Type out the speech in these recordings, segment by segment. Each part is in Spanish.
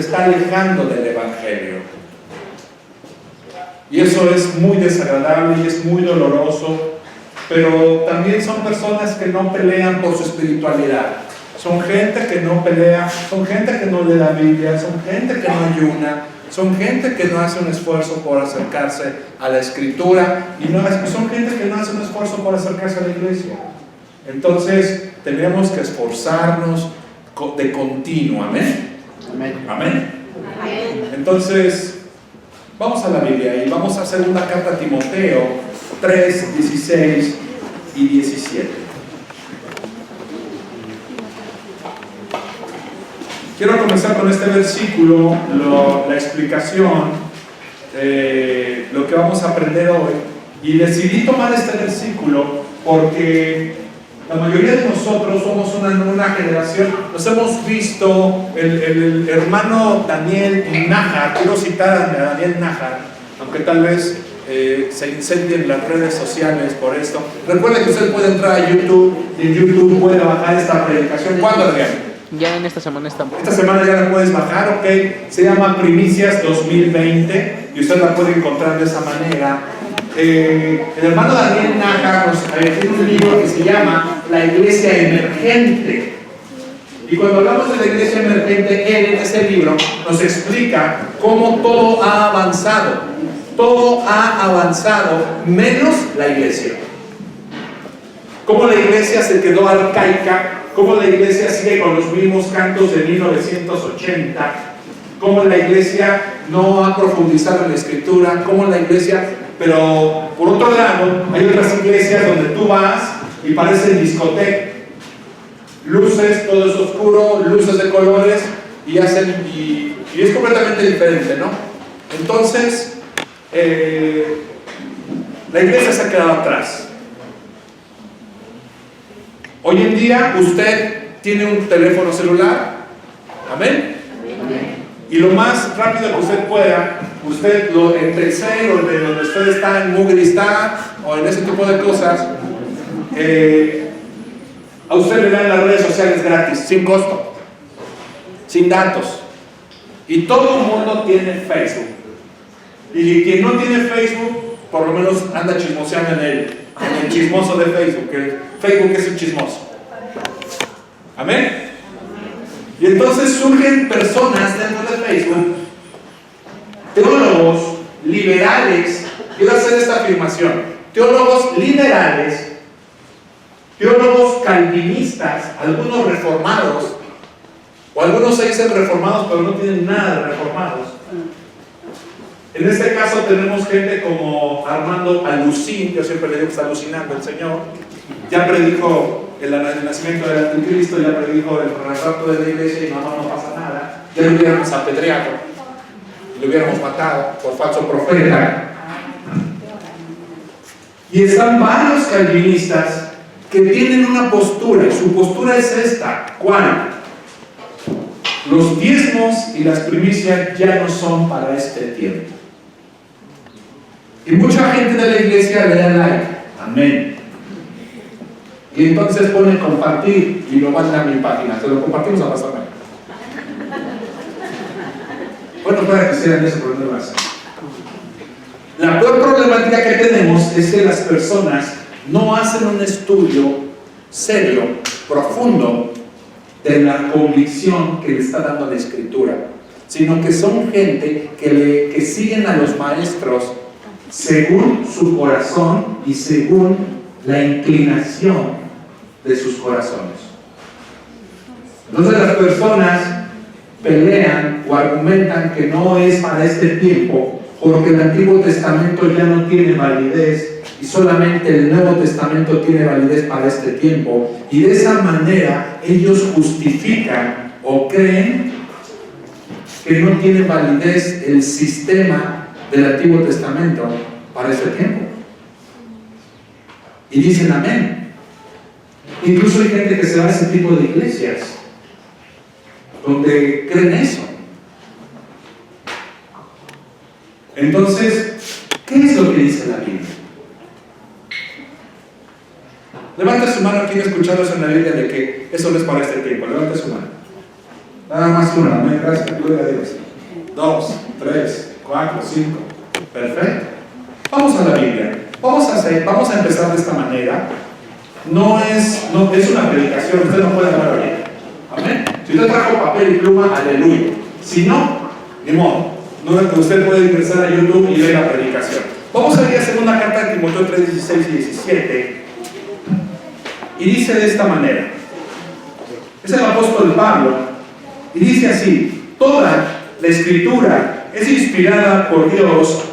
está alejando del Evangelio. Y eso es muy desagradable y es muy doloroso, pero también son personas que no pelean por su espiritualidad. Son gente que no pelea, son gente que no lee la Biblia, son gente que no ayuna, son gente que no hace un esfuerzo por acercarse a la Escritura y son gente que no hace un esfuerzo por acercarse a la iglesia. Entonces, tenemos que esforzarnos de continuo. ¿Amén? Amén. Amén. Entonces, vamos a la Biblia y vamos a segunda carta a Timoteo 3, 16 y 17. Quiero comenzar con este versículo, la explicación de lo que vamos a aprender hoy. Y decidí tomar este versículo porque la mayoría de nosotros somos una generación, nos hemos visto, el hermano Daniel Nájar, quiero citar a Daniel Nájar, aunque tal vez se incendien las redes sociales por esto. Recuerde que usted puede entrar a YouTube y en YouTube puede bajar esta predicación. ¿Cuándo, Adrián? Ya en esta semana estamos. Esta semana ya la puedes bajar, ok. Se llama Primicias 2020 y usted la puede encontrar de esa manera. El hermano Daniel Nájar tiene un libro que se llama La Iglesia Emergente. Y cuando hablamos de la Iglesia Emergente, él en ese libro nos explica cómo todo ha avanzado. Todo ha avanzado, menos la Iglesia. Cómo la Iglesia se quedó arcaica, cómo la Iglesia sigue con los mismos cantos de 1980, cómo la Iglesia no ha profundizado en la Escritura, cómo la Iglesia... Pero por otro lado, hay otras iglesias donde tú vas y parecen discoteca. Luces, todo es oscuro, luces de colores y es completamente diferente, ¿no? Entonces, la iglesia se ha quedado atrás. Hoy en día usted tiene un teléfono celular. ¿Amén? Y lo más rápido que usted pueda, usted en Telcel o de donde usted está, en Movistar o en ese tipo de cosas, a usted le dan las redes sociales gratis, sin costo, sin datos. Y todo el mundo tiene Facebook. Y quien no tiene Facebook, por lo menos anda chismoseando en el chismoso de Facebook, que Facebook es el chismoso. ¿Amén? Y entonces surgen personas dentro de Facebook, teólogos liberales, quiero hacer esta afirmación, teólogos liberales, teólogos calvinistas, algunos reformados, o algunos se dicen reformados pero no tienen nada de reformados. En este caso tenemos gente como Armando Alucín, yo siempre le digo que está alucinando el Señor, ya predijo el nacimiento del anticristo, ya predijo el rapto de la iglesia y no pasa nada, ya lo hubiéramos apedreado y lo hubiéramos matado por falso profeta. Y están varios calvinistas que tienen una postura, y su postura es esta. ¿Cuál? Los diezmos y las primicias ya no son para este tiempo. Y mucha gente de la iglesia le da like. Amén. Y entonces pone compartir y lo manda a mi página. Se lo compartimos a Pastor Mike. Bueno, para que sean eso, pero no lo hacen. La peor problemática que tenemos es que las personas no hacen un estudio serio, profundo, de la convicción que le está dando la Escritura, sino que son gente que siguen a los maestros según su corazón y según la inclinación de sus corazones. Entonces las personas pelean o argumentan que no es para este tiempo porque el Antiguo Testamento ya no tiene validez y solamente el Nuevo Testamento tiene validez para este tiempo, y de esa manera ellos justifican o creen que no tiene validez el sistema del Antiguo Testamento para este tiempo y dicen amén. Incluso hay gente que se va a ese tipo de iglesias donde creen eso. Entonces, ¿qué es lo que dice la Biblia? Levante su mano. ¿Quién ha escuchado eso en la Biblia de que eso no es para este tiempo? Levante su mano. Nada más una, amén, gracias, gloria a Dios. 2, 3, 4, 5. Perfecto. Vamos a la Biblia. Vamos a empezar de esta manera. No es una predicación, usted no puede hablar bien. Amén. Si usted trajo papel y pluma, aleluya. Si no, ni modo. Usted puede ingresar a YouTube y ver la predicación. Vamos a ir a segunda carta de Timoteo 3, 16 y 17. Y dice de esta manera. Es el apóstol Pablo. Y dice así: toda la escritura es inspirada por Dios,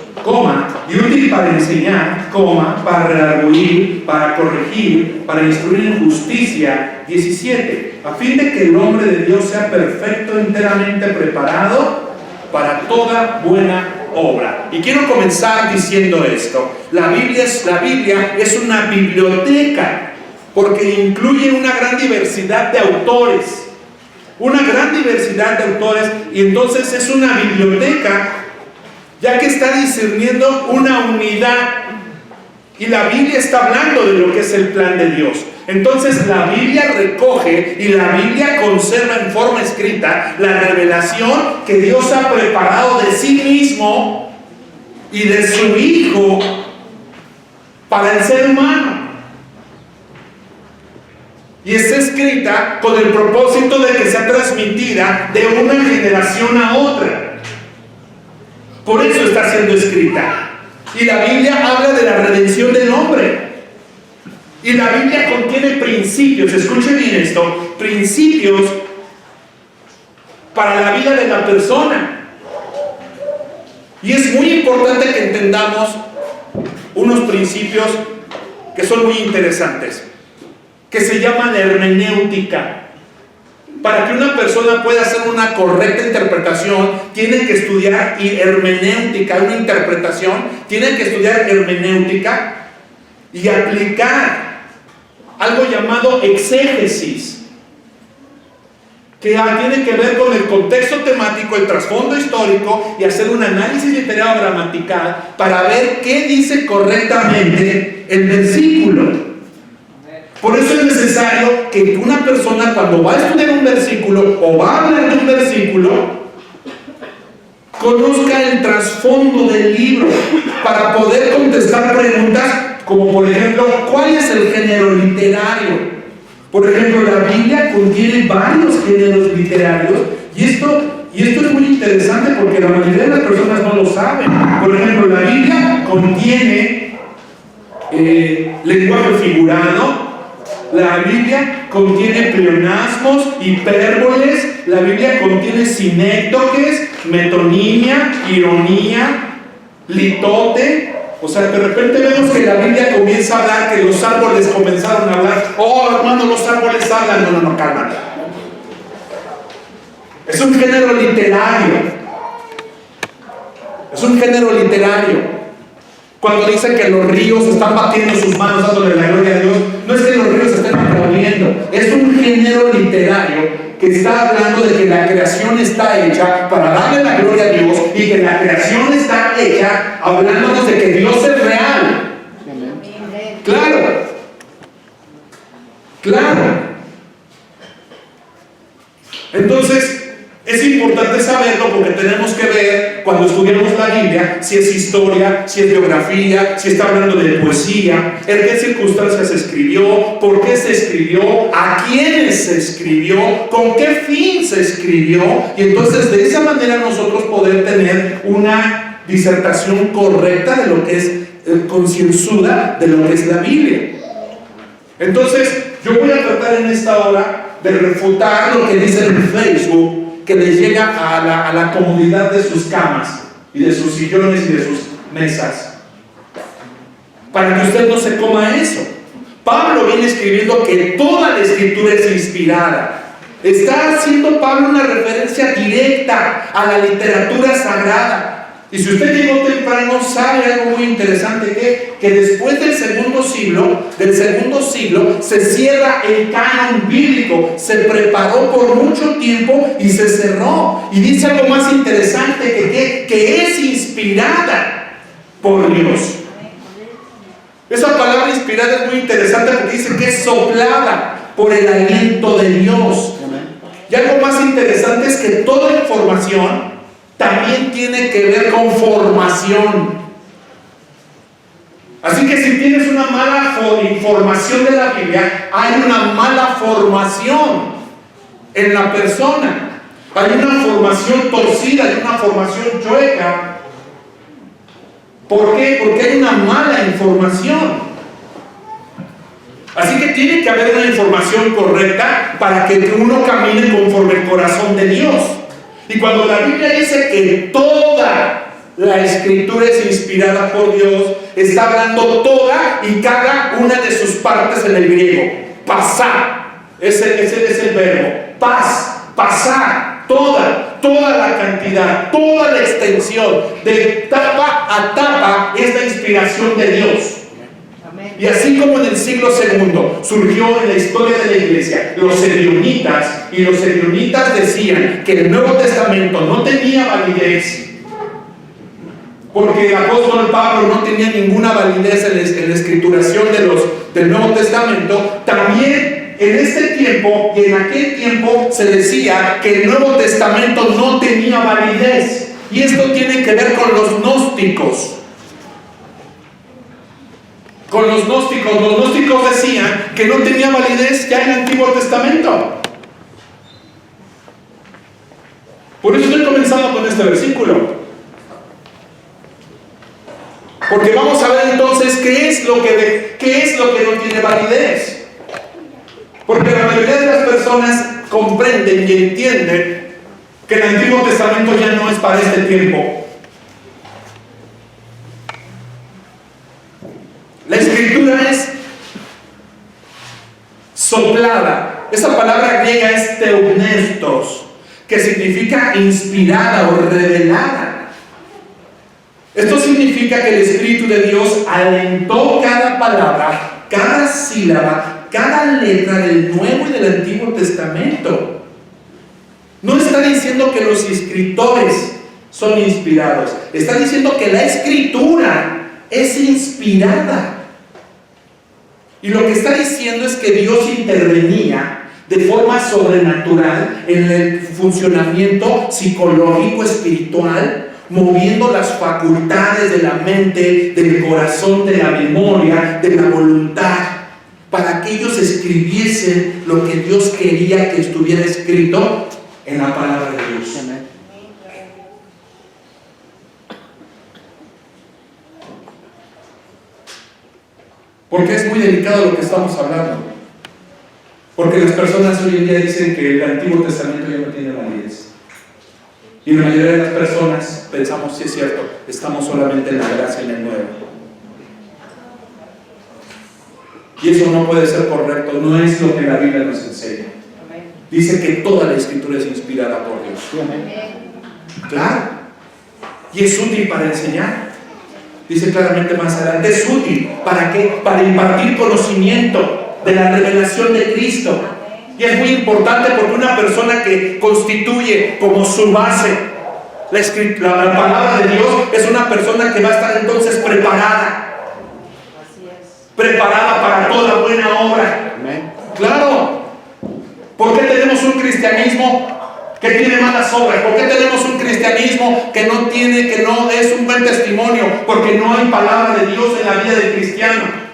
y útil para enseñar, para redarguir, para corregir, para instruir en justicia. 17. A fin de que el hombre de Dios sea perfecto, enteramente preparado para toda buena obra. Y quiero comenzar diciendo esto: la Biblia es una biblioteca, porque incluye una gran diversidad de autores. Y entonces es una biblioteca, ya que está discerniendo una unidad. Y la Biblia está hablando de lo que es el plan de Dios. Entonces la Biblia recoge y la Biblia conserva en forma escrita la revelación que Dios ha preparado de sí mismo y de su Hijo para el ser humano. Y está escrita con el propósito de que sea transmitida de una generación a otra. Por eso está siendo escrita. Y la Biblia habla de la redención del hombre. Y la Biblia contiene principios, escuche bien esto, principios para la vida de la persona. Y es muy importante que entendamos unos principios que son muy interesantes, que se llaman hermenéutica. Para que una persona pueda hacer una correcta interpretación, tiene que estudiar hermenéutica, una interpretación, tiene que estudiar hermenéutica y aplicar algo llamado exégesis, que tiene que ver con el contexto temático, el trasfondo histórico, y hacer un análisis literario gramatical para ver qué dice correctamente el versículo. Por eso es necesario que una persona, cuando va a estudiar un versículo o va a hablar de un versículo, conozca el trasfondo del libro para poder contestar preguntas como, por ejemplo, ¿cuál es el género literario? Por ejemplo, la Biblia contiene varios géneros literarios, y esto es muy interesante porque la mayoría de las personas no lo saben. Por ejemplo, la Biblia contiene lenguaje figurado. La Biblia contiene pleonasmos, hipérboles. La Biblia contiene sinécdoques, metonimia, ironía, litote. O sea, de repente vemos que la Biblia comienza a hablar, que los árboles comenzaron a hablar. Oh, hermano, los árboles hablan. No, cálmate. Es un género literario. Cuando dice que los ríos están batiendo sus manos dándole la gloria a Dios, no es que los ríos estén aplaudiendo, es un género literario que está hablando de que la creación está hecha para darle la gloria a Dios, y que la creación está hecha hablándonos de que Dios es real. Claro. Entonces, es importante saberlo porque tenemos que ver, cuando estudiamos la Biblia, si es historia, si es geografía, si está hablando de poesía, en qué circunstancias se escribió, por qué se escribió, a quiénes se escribió, con qué fin se escribió, y entonces de esa manera nosotros poder tener una disertación correcta de lo que es concienzuda de lo que es la Biblia. Entonces, yo voy a tratar en esta hora de refutar lo que dice en Facebook, que les llega a la comodidad de sus camas y de sus sillones y de sus mesas, para que usted no se coma eso. Pablo viene escribiendo que toda la escritura es inspirada. Está haciendo Pablo una referencia directa a la literatura sagrada. Y si usted llegó temprano, sabe algo muy interesante, que después del segundo siglo se cierra el canon bíblico. Se preparó por mucho tiempo y se cerró. Y dice algo más interesante, que es inspirada por Dios. Esa palabra inspirada es muy interesante porque dice que es soplada por el aliento de Dios. Y algo más interesante es que toda información también tiene que ver con formación. Así que si tienes una mala información de la Biblia, hay una mala formación en la persona. Hay una formación torcida, hay una formación chueca. ¿Por qué? Porque hay una mala información. Así que tiene que haber una información correcta para que uno camine conforme el corazón de Dios. Y cuando la Biblia dice que toda la Escritura es inspirada por Dios, está hablando toda y cada una de sus partes en el griego. Pasar, ese es el verbo. Pasar, toda la cantidad, toda la extensión, de tapa a tapa, es la inspiración de Dios. Y así como en el siglo II surgió en la historia de la iglesia los edionitas, y los edionitas decían que el Nuevo Testamento no tenía validez, porque el apóstol Pablo no tenía ninguna validez en la escrituración del Nuevo Testamento, también en este tiempo y en aquel tiempo se decía que el Nuevo Testamento no tenía validez. Y esto tiene que ver con los gnósticos. Los gnósticos decían que no tenía validez ya en el Antiguo Testamento. Por eso estoy comenzando con este versículo. Porque vamos a ver entonces qué es lo que no tiene validez. Porque la mayoría de las personas comprenden y entienden que el Antiguo Testamento ya no es para este tiempo. La Escritura es soplada. Esa palabra griega es teumnestos, que significa inspirada o revelada. Esto significa que el Espíritu de Dios alentó cada palabra, cada sílaba, cada letra del Nuevo y del Antiguo Testamento. No está diciendo que los escritores son inspirados, está diciendo que la Escritura es inspirada. Y lo que está diciendo es que Dios intervenía de forma sobrenatural en el funcionamiento psicológico, espiritual, moviendo las facultades de la mente, del corazón, de la memoria, de la voluntad, para que ellos escribiesen lo que Dios quería que estuviera escrito en la palabra de Dios. Amén. Porque es muy delicado lo que estamos hablando. Porque las personas hoy en día dicen que el Antiguo Testamento ya no tiene validez. Y la mayoría de las personas pensamos, sí es cierto, estamos solamente en la gracia y en el Nuevo. Y eso no puede ser correcto, no es lo que la Biblia nos enseña. Dice que toda la Escritura es inspirada por Dios. Claro. Y es útil para enseñar. Dice claramente más adelante, es útil. ¿Para qué? Para impartir conocimiento de la revelación de Cristo. Y es muy importante porque una persona que constituye como su base la palabra de Dios es una persona que va a estar entonces preparada. Preparada para toda buena obra. Claro. ¿Por qué tenemos un cristianismo que tiene malas obras? ¿Por qué tenemos un cristianismo que no es un buen testimonio? Porque no hay palabra de Dios en la vida del cristiano.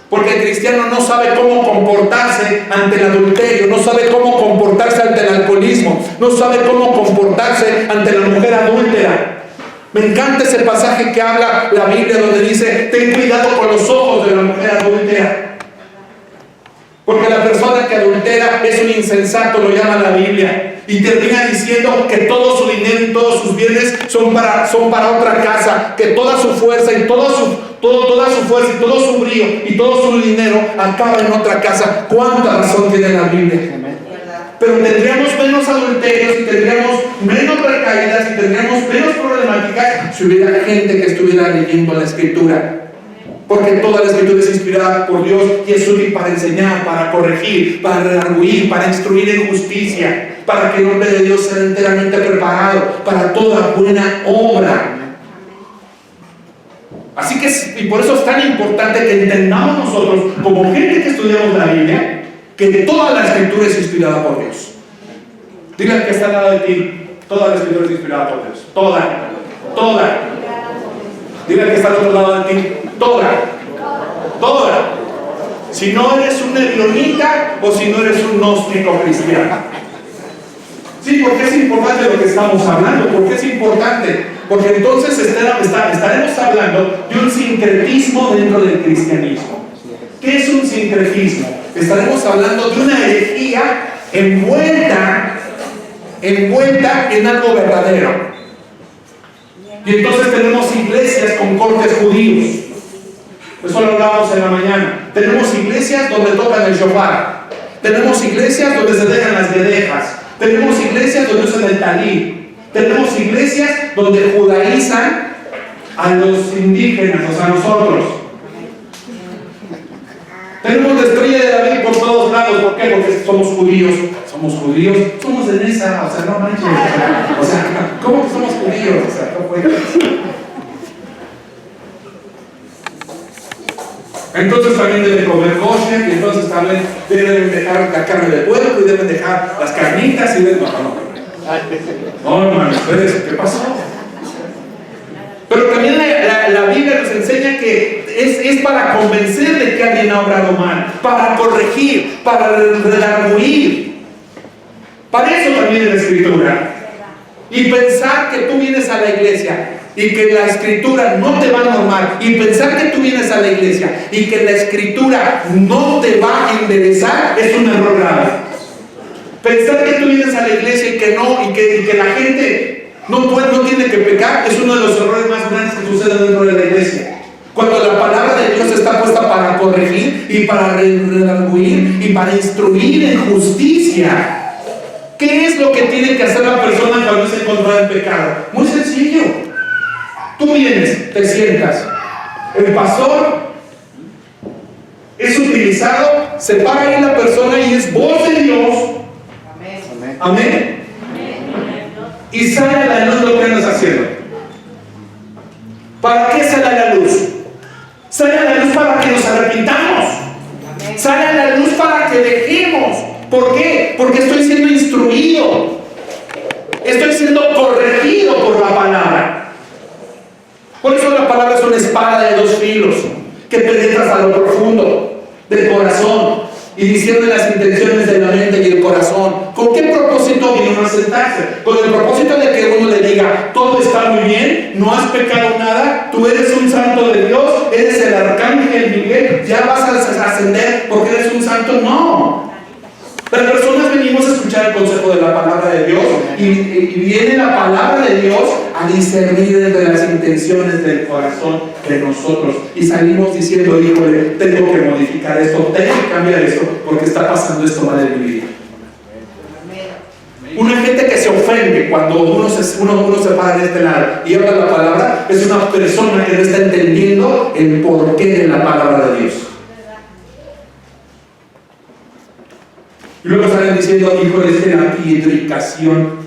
Porque el cristiano no sabe cómo comportarse ante el adulterio, no sabe cómo comportarse ante el alcoholismo, no sabe cómo comportarse ante la mujer adúltera. Me encanta ese pasaje que habla la Biblia donde dice, ten cuidado con los ojos de la mujer adúltera. Porque la persona que adultera es un insensato, lo llama la Biblia. Y termina diciendo que todo su dinero y todos sus bienes son para otra casa, que toda su fuerza y toda su fuerza y todo su brío y todo su dinero acaba en otra casa. ¿Cuánta razón tiene la Biblia? Pero tendríamos menos adulterios y tendríamos menos recaídas y tendríamos menos problemáticas si hubiera gente que estuviera leyendo la Escritura. Porque toda la Escritura es inspirada por Dios y es útil para enseñar, para corregir, para redarguir, para instruir en justicia, para que el hombre de Dios sea enteramente preparado para toda buena obra. Así que, y por eso es tan importante que entendamos nosotros, como gente que estudiamos la Biblia, que toda la Escritura es inspirada por Dios. Dile al que está al lado de ti, toda la escritura es inspirada por Dios. Toda. Dile al que está al otro lado de ti, toda. Si no eres un eblonita o si no eres un gnóstico cristiano. Sí, porque es importante lo que estamos hablando. ¿Por qué es importante? Porque entonces estaremos hablando de un sincretismo dentro del cristianismo. ¿Qué es un sincretismo? Estaremos hablando de una herejía envuelta en algo verdadero. Y entonces tenemos iglesias con cortes judíos. Eso lo hablábamos en la mañana. Tenemos iglesias donde tocan el shofar. Tenemos iglesias donde se dejan las guedejas. Tenemos iglesias donde usan el talí. Tenemos iglesias donde judaizan a los indígenas, o sea, a nosotros. Tenemos la estrella de David por todos lados. ¿Por qué? Porque somos judíos. Somos de Nesa, o sea, no manches. O sea, ¿cómo que somos judíos? O sea, ¿cómo fue? Entonces también deben comer kosher, y entonces también deben dejar la carne de puerco, y deben dejar las carnitas, y deben... No, hermano, ¿qué pasó? Pero también la Biblia nos enseña que es para convencer de que alguien ha obrado mal, para corregir, para redarguir. Para eso también es la Escritura. Y pensar que tú vienes a la iglesia y que la Escritura no te va a normar, y pensar que tú vienes a la iglesia y que la Escritura no te va a enderezar, es un error grave. Pensar que tú vienes a la iglesia y que no, y que la gente no tiene que pecar, es uno de los errores más grandes que suceden dentro de la iglesia. Cuando la palabra de Dios está puesta para corregir y para redarguir y para instruir en justicia. ¿Qué es lo que tiene que hacer la persona cuando se encuentra en pecado? Muy sencillo. Tú vienes, te sientas. El pastor es utilizado, se para ahí la persona y es voz de Dios. Amén. Y sale a la luz lo que andas haciendo. ¿Para qué sale a la luz? Sale a la luz para que nos arrepintamos. Sale a la luz para que dejemos. ¿Por qué? Porque estoy siendo instruido. Estoy siendo corregido por la palabra. Por eso la palabra es una espada de dos filos que penetra hasta lo profundo del corazón y discierne las intenciones de la mente y el corazón. ¿Con qué propósito vino a sentarse? Con el propósito de que uno le diga: todo está muy bien, no has pecado nada, tú eres un santo de Dios, eres el arcángel Miguel, ya vas a ascender porque eres un santo. No. Las personas venimos a escuchar el consejo de la palabra de Dios y viene la palabra de Dios a discernir entre las intenciones del corazón de nosotros y salimos diciendo: híjole, tengo que modificar esto, tengo que cambiar esto porque está pasando esto mal en mi vida. Una gente que se ofende cuando uno se para de este lado y habla la palabra es una persona que no está entendiendo el porqué de la palabra de Dios. Y luego salen diciendo: híjole, es de la pietrificación.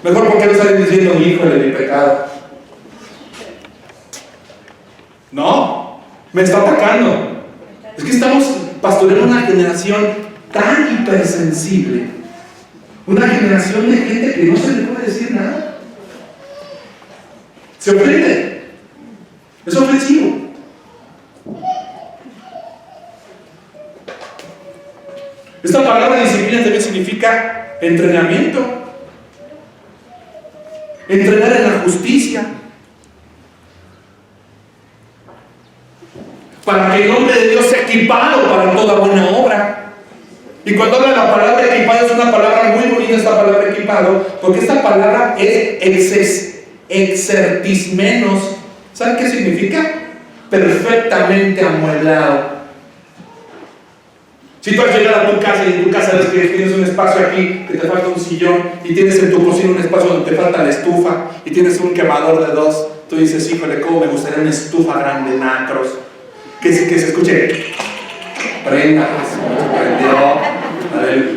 Mejor, ¿por qué no salen diciendo: híjole, mi pecado? No, me está atacando. Es que estamos pastoreando una generación tan hipersensible, una generación de gente que no se le puede decir nada. Se ofende. Es ofensivo. Esta palabra disciplina también significa entrenamiento. Entrenar en la justicia. Para que el hombre de Dios sea equipado para toda buena obra. Y cuando habla la palabra equipado, es una palabra muy bonita, esta palabra equipado, porque esta palabra es exertismenos. ¿Saben qué significa? Perfectamente amueblado. Si tú has llegado a tu casa y en tu casa ves que tienes un espacio aquí, que te falta un sillón, y tienes en tu cocina un espacio donde te falta la estufa, y tienes un quemador de dos, tú dices: híjole, cómo me gustaría una estufa grande, macros, que se escuche, prenda, prendió,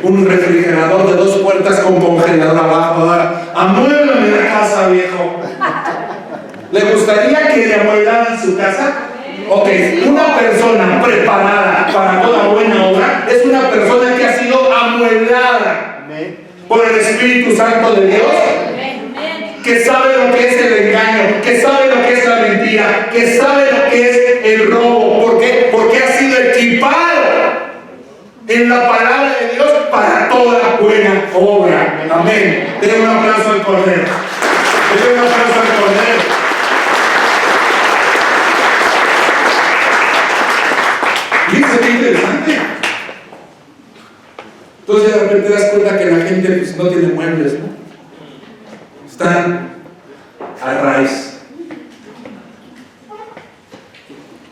un refrigerador de 2 puertas con congelador abajo. Amuéblame la casa, viejo. ¿Le gustaría que le amueblaran su casa? Ok, una persona preparada para toda buena obra es una persona que ha sido amueblada. por el Espíritu Santo de Dios, que sabe lo que es el engaño, que sabe lo que es la mentira, que sabe lo que es el robo. ¿Por qué? Porque ha sido equipado en la palabra de Dios para toda buena obra. Amén. Denle un aplauso al Cordero. Denle un aplauso al Cordero. Fíjense qué interesante. Entonces de repente te das cuenta que la gente pues, no tiene muebles, ¿no? Están a raíz,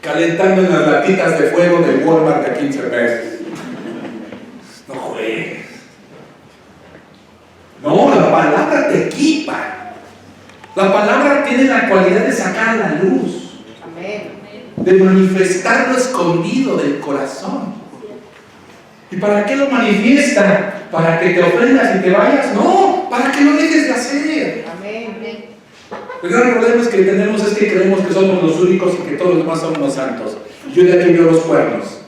calentando en las latitas de fuego del Walmart de 15 pesos. No juegues. No, la palabra te equipa. La palabra tiene la cualidad de sacar a la luz. Amén. De manifestar lo escondido del corazón. ¿Y para qué lo manifiesta? ¿Para que te ofendas y te vayas? No, para que lo dejes de hacer. Amén. El gran problema es que tenemos es que creemos que somos los únicos y que todos los demás son los santos. Yo de aquí veo los cuernos.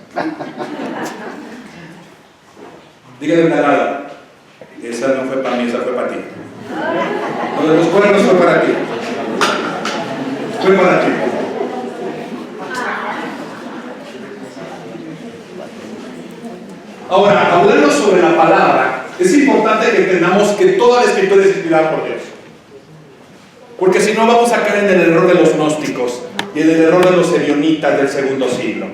Dígale una nada. Esa no fue para mí, esa fue para ti. Lo de los cuernos fue para ti. Fue para ti. Ahora, hablando sobre la palabra, es importante que entendamos que toda la Escritura es inspirada por Dios. Porque si no vamos a caer en el error de los gnósticos y en el error de los ebionitas del segundo siglo,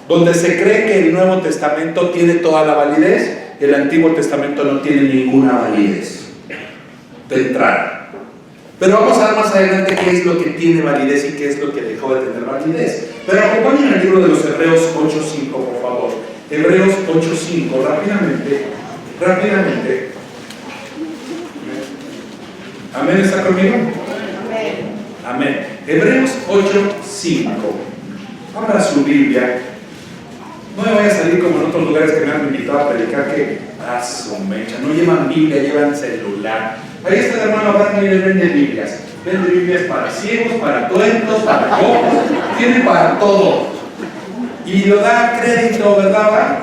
donde se cree que el Nuevo Testamento tiene toda la validez, el Antiguo Testamento no tiene ninguna validez de entrada. Pero vamos a ver más adelante qué es lo que tiene validez y qué es lo que dejó de tener validez. Pero acompáñenme al libro de los Hebreos 8:5, por favor. Hebreos 8:5, rápidamente. ¿Amén? ¿Está conmigo? Amén. Hebreos 8:5. Abra su Biblia. No me vaya a salir como en otros lugares que me han invitado a predicar que su mecha. No llevan Biblia, llevan celular. Ahí está el hermano Abraham y él vende Biblias. Vende Biblias para ciegos, para tuertos, para cojos. Tiene para todo. Y lo da a crédito, ¿verdad?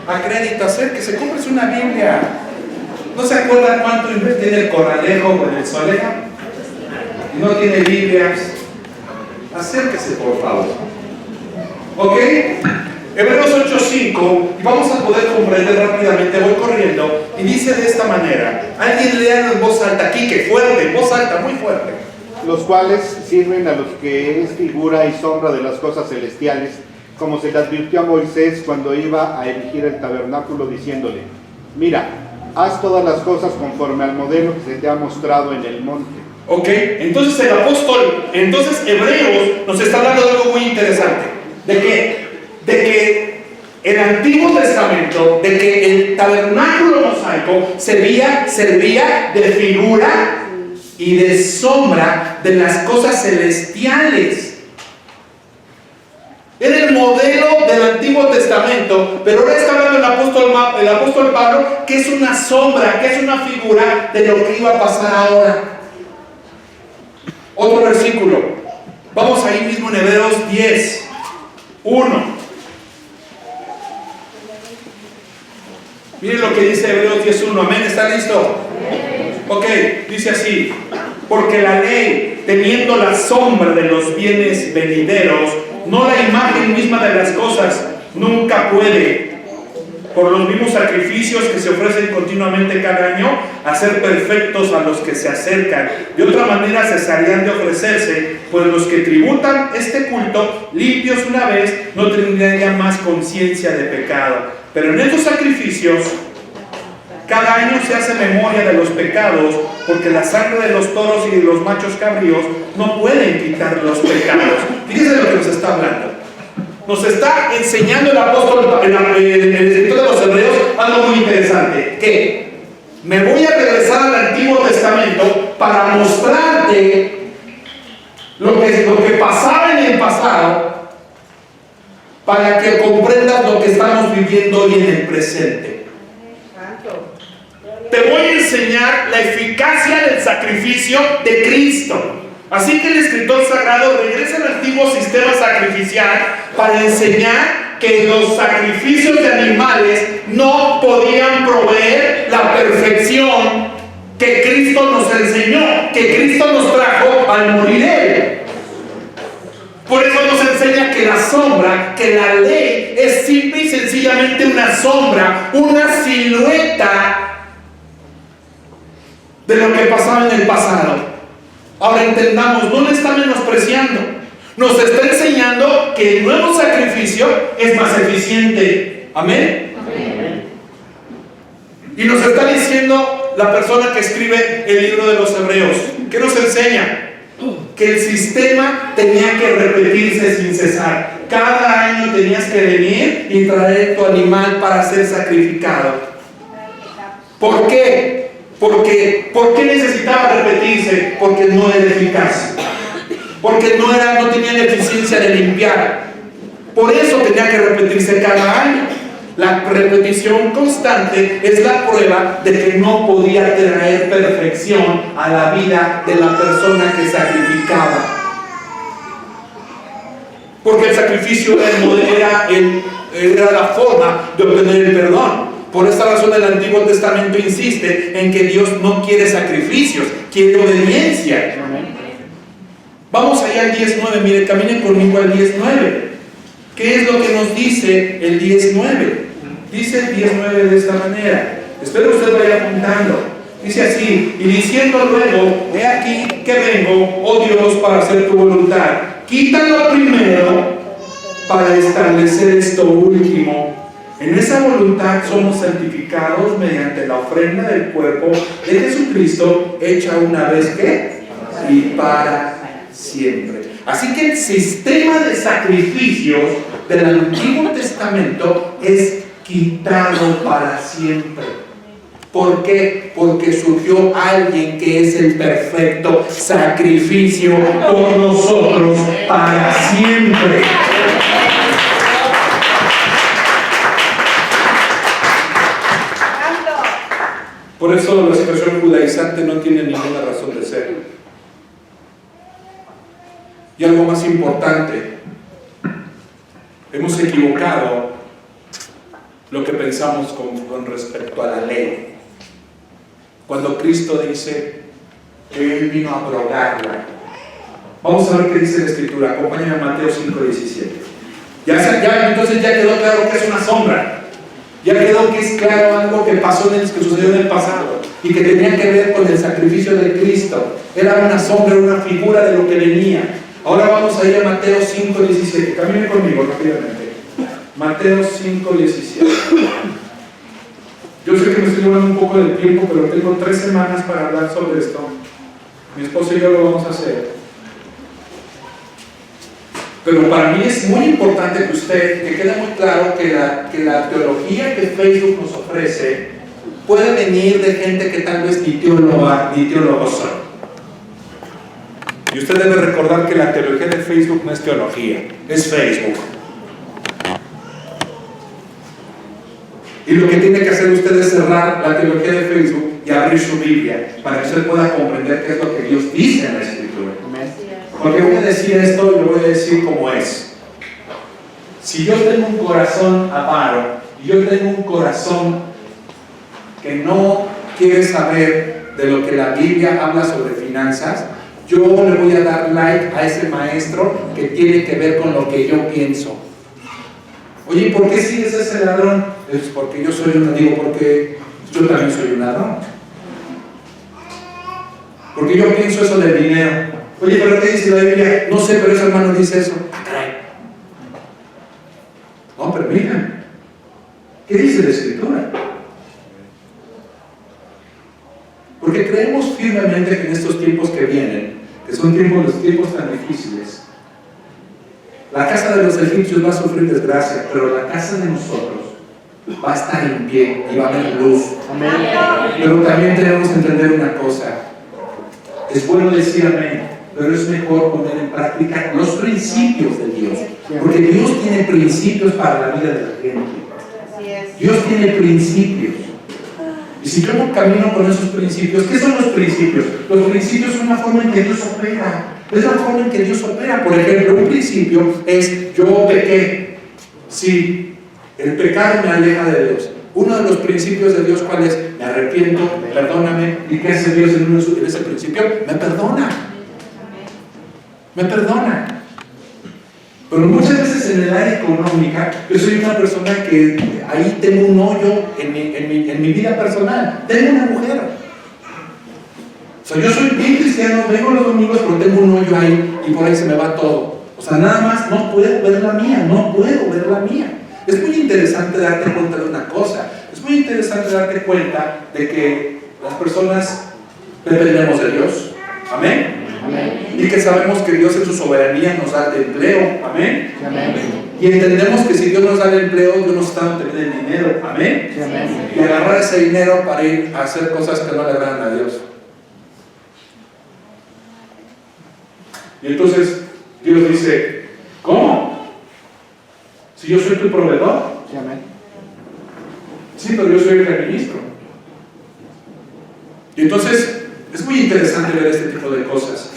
A crédito, acérquese, cómprese una Biblia. ¿No se acuerdan cuánto invertí en el Corralejo o en el Soleja? Y no tiene Biblias. Acérquese, por favor. ¿Ok? Hebreos 8:5, y vamos a poder comprender rápidamente, voy corriendo, y dice de esta manera. Alguien lea en voz alta, aquí, que fuerte, en voz alta, muy fuerte. Los cuales sirven a los que es figura y sombra de las cosas celestiales, como se le advirtió a Moisés cuando iba a erigir el tabernáculo, diciéndole: mira, haz todas las cosas conforme al modelo que se te ha mostrado en el monte. Ok, entonces el apóstol, Hebreos nos está hablando de algo muy interesante. ¿De qué? De que el Antiguo Testamento, de que el tabernáculo mosaico servía de figura y de sombra de las cosas celestiales. Era el modelo del Antiguo Testamento, pero ahora está hablando el apóstol Pablo que es una sombra, que es una figura de lo que iba a pasar ahora. Otro versículo. Vamos ahí mismo en Hebreos 10:1. Miren lo que dice Hebreos 10:1. Amén, ¿está listo? Ok, dice así: porque la ley, teniendo la sombra de los bienes venideros, no la imagen misma de las cosas, nunca puede, por los mismos sacrificios que se ofrecen continuamente cada año, hacer perfectos a los que se acercan. De otra manera cesarían de ofrecerse, pues los que tributan este culto, limpios una vez, no tendrían ya más conciencia de pecado. Pero en estos sacrificios, cada año se hace memoria de los pecados, porque la sangre de los toros y de los machos cabríos no pueden quitar los pecados. Fíjense de lo que nos está hablando. Nos está enseñando el apóstol, el escritor de los Hebreos, algo muy interesante. Que me voy a regresar al Antiguo Testamento para mostrarte lo que pasaba en el pasado, para que comprendas lo que estamos viviendo hoy en el presente. Te voy a enseñar la eficacia del sacrificio de Cristo. Así que el escritor sagrado regresa al antiguo sistema sacrificial para enseñar que los sacrificios de animales no podían proveer la perfección que Cristo nos enseñó, que Cristo nos trajo al morir Él. Por eso nos enseña que la sombra, que la ley es simple y sencillamente una sombra, una silueta de lo que pasaba en el pasado. Ahora entendamos, no le está menospreciando, nos está enseñando que el nuevo sacrificio es más eficiente. Amén. Amén. Y nos está diciendo la persona que escribe el libro de los Hebreos, ¿qué nos enseña? Que el sistema tenía que repetirse sin cesar. Cada año tenías que venir y traer tu animal para ser sacrificado. ¿Por qué? ¿Por qué necesitaba repetirse? Porque no era eficaz. Porque no tenía la eficiencia de limpiar. Por eso tenía que repetirse cada año. La repetición constante es la prueba de que no podía traer perfección a la vida de la persona que sacrificaba. Porque el sacrificio era la forma de obtener el perdón. Por esta razón el Antiguo Testamento insiste en que Dios no quiere sacrificios, quiere obediencia. Vamos allá al 10:9, mire, caminen conmigo al 10:9. ¿Qué es lo que nos dice el 10:9? Dice el 10:9 de esta manera. Espero usted vaya apuntando. Dice así: y diciendo luego, he aquí que vengo, oh Dios, para hacer tu voluntad. Quítalo primero para establecer esto último. En esa voluntad somos santificados mediante la ofrenda del cuerpo de Jesucristo, hecha una vez que y para siempre. Así que el sistema de sacrificios del Antiguo Testamento es quitado para siempre. ¿Por qué? Porque surgió alguien que es el perfecto sacrificio por nosotros para siempre. Por eso la situación judaizante no tiene ninguna razón de ser. Y algo más importante, hemos equivocado lo que pensamos con respecto a la ley. Cuando Cristo dice que Él vino a abrogarla. Vamos a ver qué dice la Escritura. Acompáñame a Mateo 5:17. Entonces ya quedó claro que es una sombra. Ya quedó que es claro algo que pasó, que sucedió en el pasado y que tenía que ver con el sacrificio de Cristo. Era una sombra, una figura de lo que venía. Ahora vamos a ir a Mateo 5:17. Camine conmigo rápidamente. Mateo 5:17. Yo sé que me estoy llevando un poco de tiempo, pero tengo 3 semanas para hablar sobre esto. Mi esposo y yo lo vamos a hacer. Pero para mí es muy importante que quede muy claro que la teología que Facebook nos ofrece puede venir de gente que tal vez ni teólogos son. Y usted debe recordar que la teología de Facebook no es teología, es Facebook. Y lo que tiene que hacer usted es cerrar la teología de Facebook y abrir su Biblia para que usted pueda comprender qué es lo que Dios dice en la Escritura. Porque voy a decir esto y lo voy a decir como es. Si yo tengo un corazón avaro y yo tengo un corazón que no quiere saber de lo que la Biblia habla sobre finanzas, yo le voy a dar like a ese maestro que tiene que ver con lo que yo pienso. Oye, ¿por qué sigues a ese ladrón? Es porque yo soy porque yo también soy un ladrón. Porque yo pienso eso del dinero. Oye, ¿pero qué dice la Biblia? No sé, pero ese hermano dice eso. No, pero mira, ¿qué dice la Escritura? Porque creemos firmemente que en estos tiempos que vienen, que son los tiempos tan difíciles, la casa de los egipcios va a sufrir desgracia, pero la casa de nosotros va a estar en pie y va a haber luz. Amén. Pero también tenemos que entender una cosa. Es bueno decir amén, pero es mejor poner en práctica los principios de Dios. Porque Dios tiene principios para la vida de la gente. Dios tiene principios. Y si yo no camino con esos principios, ¿qué son los principios? Los principios son la forma en que Dios opera. Es la forma en que Dios opera. Por ejemplo, un principio es: yo pequé. Sí, el pecado me aleja de Dios. Uno de los principios de Dios, ¿cuál es? Me arrepiento, perdóname. ¿Y qué hace Dios en ese principio? Me perdona. Me perdona. Pero muchas veces en el área económica, yo soy una persona que ahí tengo un hoyo en mi vida personal. Tengo un agujero. O sea, yo soy bien cristiano, vengo los domingos, pero tengo un hoyo ahí y por ahí se me va todo. O sea, nada más no puedo ver la mía, no puedo ver la mía. Es muy interesante darte cuenta de una cosa. Es muy interesante darte cuenta de que las personas dependemos de Dios. Amén. Amén. Y que sabemos que Dios en su soberanía nos da el empleo. Amén. Amén. Y entendemos que si Dios nos da el empleo, Dios nos está dando también el dinero. Amén. Amén. Y agarrar ese dinero para ir a hacer cosas que no le agradan a Dios. Y entonces Dios dice, ¿cómo? Si yo soy tu proveedor. Sí, amén. Sí, pero yo soy el que administro. Y entonces es muy interesante ver este tipo de cosas.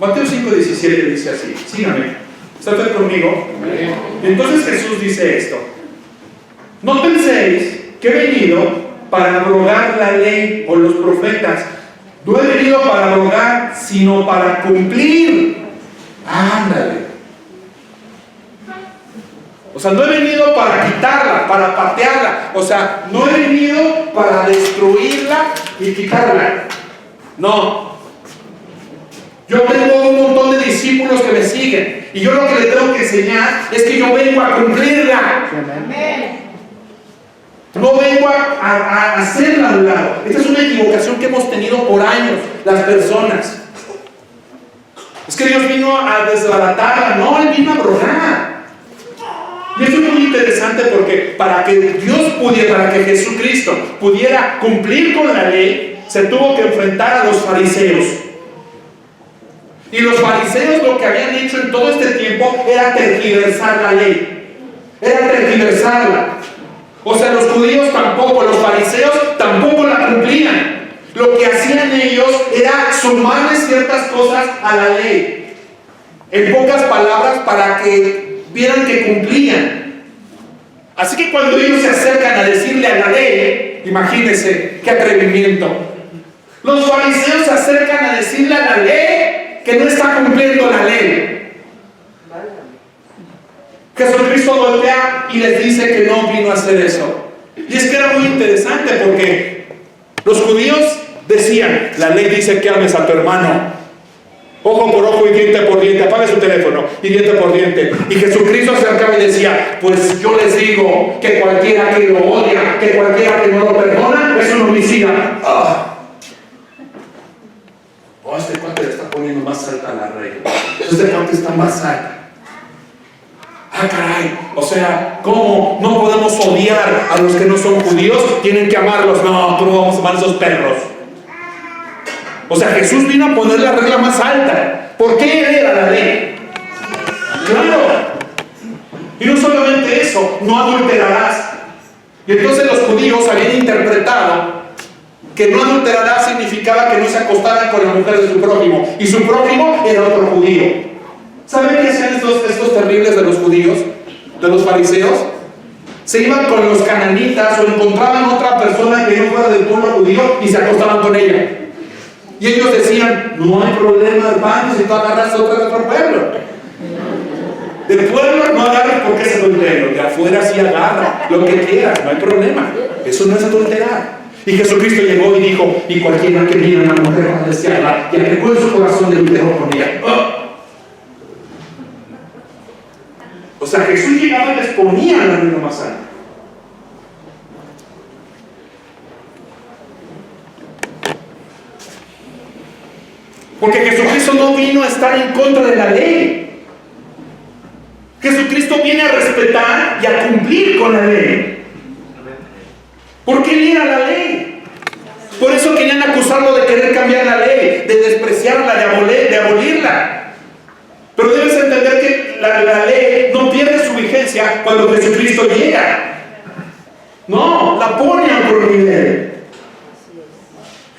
Mateo 5:17 dice así, síganme, ¿está usted conmigo? Entonces Jesús dice esto: no penséis que he venido para abrogar la ley o los profetas. No he venido para abrogar, sino para cumplir. Ándale. O sea, no he venido para quitarla, para patearla. O sea, no he venido para destruirla y quitarla. No. Yo tengo un montón de discípulos que me siguen. Y yo lo que les tengo que enseñar es que yo vengo a cumplirla. No vengo a hacerla a un lado. Esta es una equivocación que hemos tenido por años las personas. Es que Dios vino a desbaratarla. No, Él vino a abrogar. Y esto es muy interesante porque para que Dios pudiera, para que Jesucristo pudiera cumplir con la ley, se tuvo que enfrentar a los fariseos. Y los fariseos lo que habían hecho en todo este tiempo era tergiversar la ley. Era tergiversarla. O sea, los judíos tampoco, los fariseos tampoco la cumplían. Lo que hacían ellos era sumarle ciertas cosas a la ley. En pocas palabras, para que vieran que cumplían. Así que cuando ellos se acercan a decirle a la ley, imagínense qué atrevimiento. Los fariseos se acercan a decirle a la ley que no está cumpliendo la ley. Jesucristo voltea y les dice que no vino a hacer eso. Y es que era muy interesante porque los judíos decían, la ley dice que ames a tu hermano ojo por ojo y diente por diente, apague su teléfono, y diente por diente. Y Jesucristo se acercaba y decía, pues yo les digo que cualquiera que lo odia, que cualquiera que no lo perdona, es un homicida. Oh, este cuate le está poniendo más alta la regla. Este cuate está más alta. Ah, caray, o sea, ¿cómo no podemos odiar a los que no son judíos? Tienen que amarlos. No, ¿cómo vamos a amar a esos perros? O sea, Jesús vino a poner la regla más alta. ¿Por qué era la ley? Claro. Y no solamente eso, no adulterarás. Y entonces los judíos habían interpretado que no adulterarás significaba que no se acostaran con la mujer de su prójimo. Y su prójimo era otro judío. ¿Saben qué hacían estos terribles de los judíos? De los fariseos. Se iban con los cananitas o encontraban otra persona que no fuera del pueblo judío y se acostaban con ella. Y ellos decían, no hay problema, hermano, si tú agarras otra de otro pueblo. Del pueblo no agarres porque es adulterio. De afuera sí agarra lo que quieras, no hay problema. Eso no es adulterar. Y Jesucristo llegó y dijo, y cualquiera que mira a una mujer para desearla y agregó en su corazón de adulterio con ella. O sea, Jesús llegaba y les ponía la regla más alta. Porque Jesucristo no vino a estar en contra de la ley. Jesucristo viene a respetar y a cumplir con la ley. Porque Él era la ley. Por eso querían acusarlo de querer cambiar la ley, de despreciarla, de abolirla. Pero debes entender que la ley no pierde su vigencia cuando Jesucristo llega. No, la pone a otro nivel.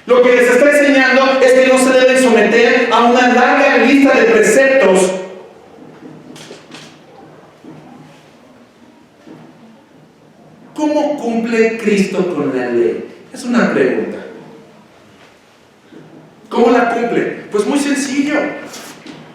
Lo que les está enseñando es que no se deben someter a una larga lista de preceptos. cumple Cristo con la ley? Es una pregunta. ¿Cómo la cumple? Pues muy sencillo.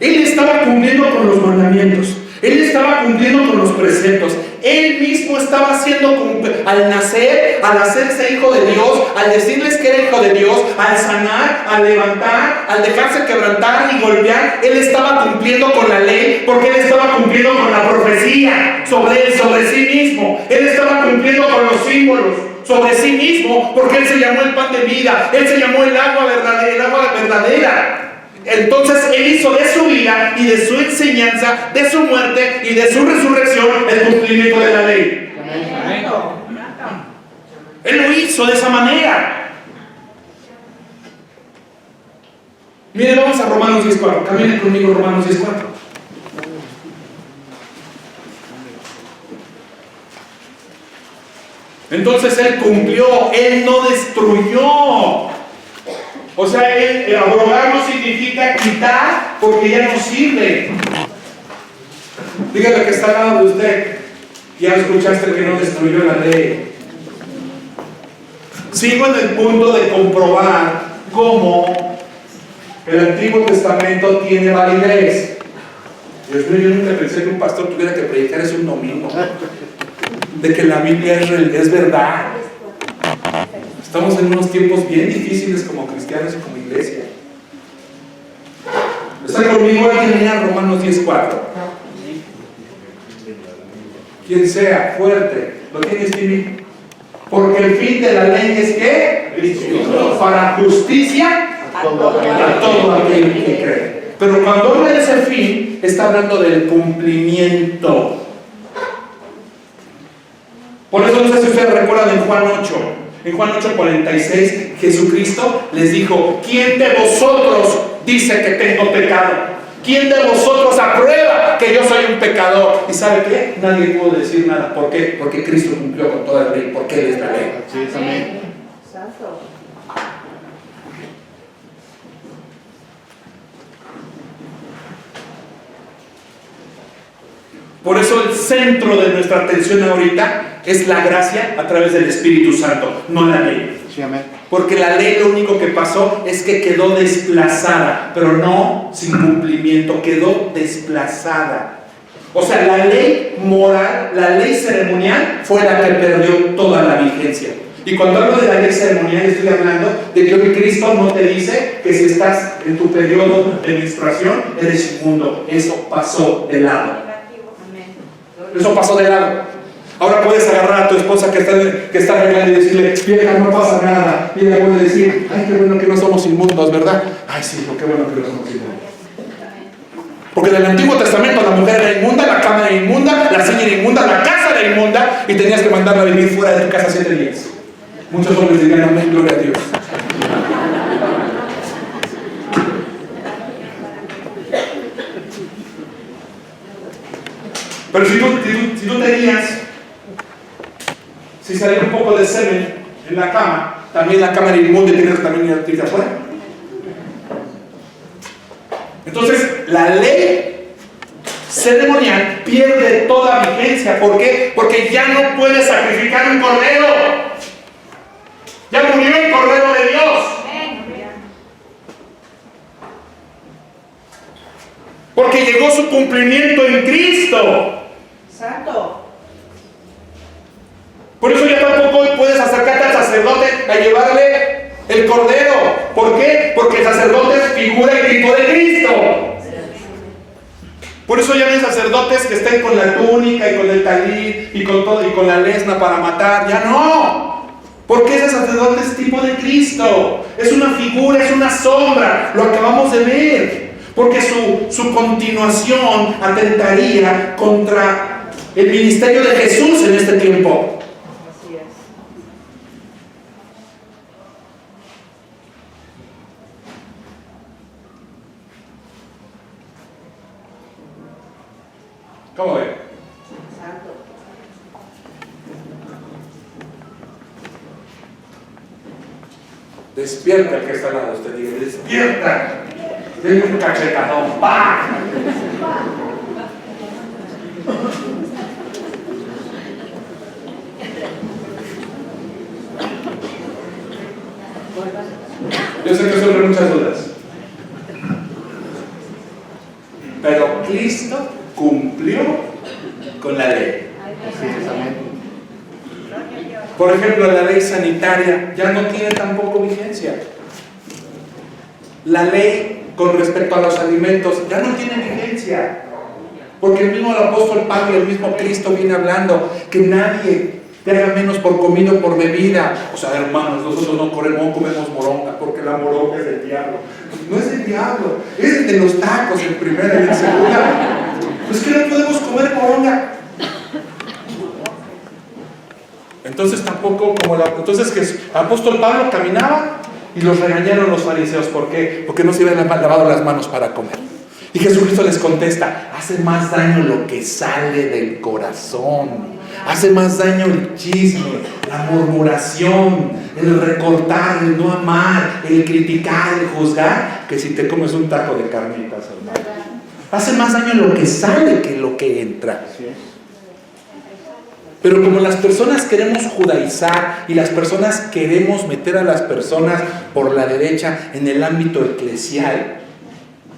Él estaba cumpliendo con los mandamientos. Él estaba cumpliendo con los preceptos. Él mismo estaba haciendo, al nacer, al hacerse hijo de Dios, al decirles que era hijo de Dios, al sanar, al levantar, al dejarse quebrantar y golpear, él estaba cumpliendo con la ley, porque él estaba cumpliendo con la profecía sobre él, sobre sí mismo. Él estaba cumpliendo con los símbolos sobre sí mismo, porque él se llamó el pan de vida, él se llamó el agua verdadera, el agua verdadera. Entonces él hizo de su vida y de su enseñanza, de su muerte y de su resurrección el cumplimiento de la ley. Amén. Él lo hizo de esa manera. Miren, vamos a Romanos 10:4. Caminen conmigo, Romanos 10:4. Entonces él cumplió, él no destruyó. O sea, el abrogar no significa quitar porque ya no sirve. Dígale que está al lado de usted. Ya escuchaste que no destruyó la ley. Sigo en el punto de comprobar cómo el Antiguo Testamento tiene validez. Dios mío, yo nunca pensé que un pastor tuviera que predicar eso un domingo. De que la Biblia es verdad. Estamos en unos tiempos bien difíciles como cristianos y como iglesia. ¿Está conmigo alguien en Romanos 10:4? Quien sea fuerte, ¿lo tienes, Timmy? Porque el fin de la ley es ¿qué? Para justicia a todo aquel que cree. Pero cuando habla de ese fin, está hablando del cumplimiento. Por eso no sé si ustedes recuerdan en Juan 8. En Juan 8:46, Jesucristo les dijo: ¿quién de vosotros dice que tengo pecado? ¿Quién de vosotros aprueba que yo soy un pecador? ¿Y sabe qué? Nadie pudo decir nada. ¿Por qué? Porque Cristo cumplió con toda la ley. Porque Él es la ley. Sí, amén. Por eso el centro de nuestra atención ahorita es la gracia a través del Espíritu Santo, no la ley. Sí, amén. Porque la ley lo único que pasó es que quedó desplazada, pero no sin cumplimiento, quedó desplazada. O sea, la ley moral, la ley ceremonial fue la que perdió toda la vigencia. Y cuando hablo de la ley ceremonial estoy hablando de que hoy Cristo no te dice que si estás en tu periodo de menstruación eres inmundo. Eso pasó de lado. Eso pasó de lado. Ahora puedes agarrar a tu esposa que está arreglando y decirle: vieja, no pasa nada. Y ella puede decir: ay, qué bueno que no somos inmundos, ¿verdad? Ay, sí, qué bueno que no somos inmundos. Porque en el Antiguo Testamento la mujer era inmunda, la cama era inmunda, la silla era inmunda, la casa era inmunda, y tenías que mandarla a vivir fuera de tu casa 7 días. Muchos hombres dirían: amén, gloria a Dios. Pero si tú tenías, si salía un poco de semen en la cama, también la cama era inmunda y tenías que también irte afuera. Entonces, la ley ceremonial pierde toda vigencia. ¿Por qué? Porque ya no puedes sacrificar un cordero. Ya murió el cordero de Dios. Porque llegó su cumplimiento en Cristo. Santo. Por eso ya tampoco puedes acercarte al sacerdote a llevarle el cordero. ¿Por qué? Porque el sacerdote es figura y tipo de Cristo. Por eso ya no hay sacerdotes que estén con la túnica y con el talit y con todo y con la lesna para matar. Ya no. Porque ese sacerdote es tipo de Cristo. Es una figura, es una sombra. Lo acabamos de ver. Porque su continuación atentaría contra el ministerio de Jesús en este tiempo. Así es. ¿Cómo ve? Santo. Despierta el que está al lado de usted. Diga: despierta. Denle un cachetadón. ¡Pah! Yo sé que surgen muchas dudas. Pero Cristo cumplió con la ley. Así es, amén. Por ejemplo, la ley sanitaria ya no tiene tampoco vigencia. La ley con respecto a los alimentos ya no tiene vigencia. Porque el mismo apóstol Pablo y el mismo Cristo viene hablando que nadie te haga menos por comida o por bebida. O sea, hermanos, nosotros no comemos moronga porque la moronga es del diablo. No es del diablo, es el de los tacos en primera y en segunda. Pues que no podemos comer moronga. Entonces tampoco entonces que el apóstol Pablo caminaba y los regañaron los fariseos. ¿Por qué? Porque no se habían lavado las manos para comer. Y Jesucristo les contesta: hace más daño lo que sale del corazón. Hace más daño el chisme, la murmuración, el recortar, el no amar, el criticar, el juzgar, que si te comes un taco de carnitas, hermano. Hace más daño lo que sale que lo que entra. Pero como las personas queremos judaizar y las personas queremos meter a las personas por la derecha en el ámbito eclesial,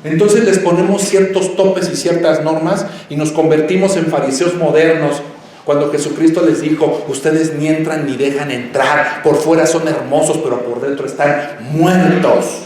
entonces les ponemos ciertos topes y ciertas normas y nos convertimos en fariseos modernos. Cuando Jesucristo les dijo: ustedes ni entran ni dejan entrar, por fuera son hermosos pero por dentro están muertos.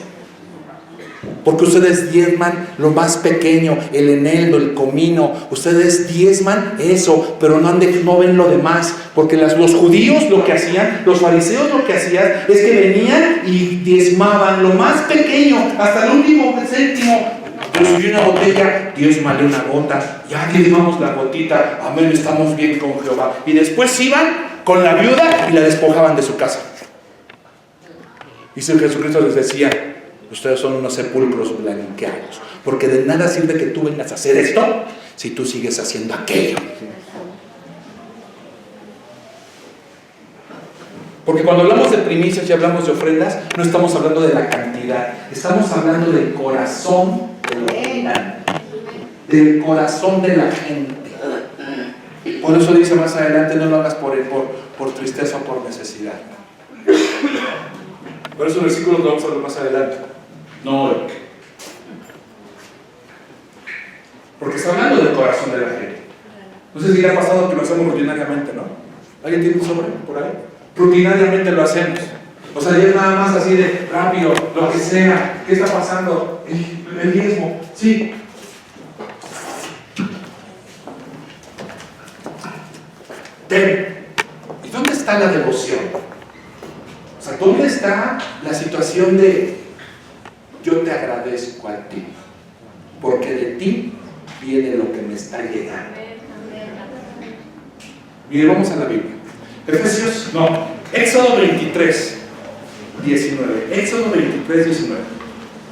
Porque ustedes diezman lo más pequeño, el eneldo, el comino. Ustedes diezman eso, pero no ven lo demás. Porque los judíos lo que hacían, los fariseos lo que hacían, es que venían y diezmaban lo más pequeño, hasta el último céntimo. Yo subí una botella, diezmale una gota, ya diezmamos la gotita, amén, estamos bien con Jehová. Y después iban con la viuda y la despojaban de su casa. Y Jesucristo les decía: ustedes son unos sepulcros blanqueados, porque de nada sirve que tú vengas a hacer esto si tú sigues haciendo aquello. Porque cuando hablamos de primicias y hablamos de ofrendas, no estamos hablando de la cantidad, estamos hablando del corazón de la gente, del corazón de la gente. Por eso dice más adelante: no lo hagas por tristeza o por necesidad. Por esos versículos lo vamos a ver más adelante. No hoy. Porque está hablando del corazón de la gente. No sé si le ha pasado que lo hacemos rutinariamente, ¿no? ¿Alguien tiene un sobre por ahí? Rutinariamente lo hacemos. O sea, ya es nada más así de rápido, lo que sea. ¿Qué está pasando? El diezmo. Sí. ¿Y dónde está la devoción? O sea, ¿dónde está la situación de yo te agradezco a ti? Porque de ti viene lo que me está llegando. Mire, vamos a la Biblia. Éxodo 23, 19. Éxodo 23, 19.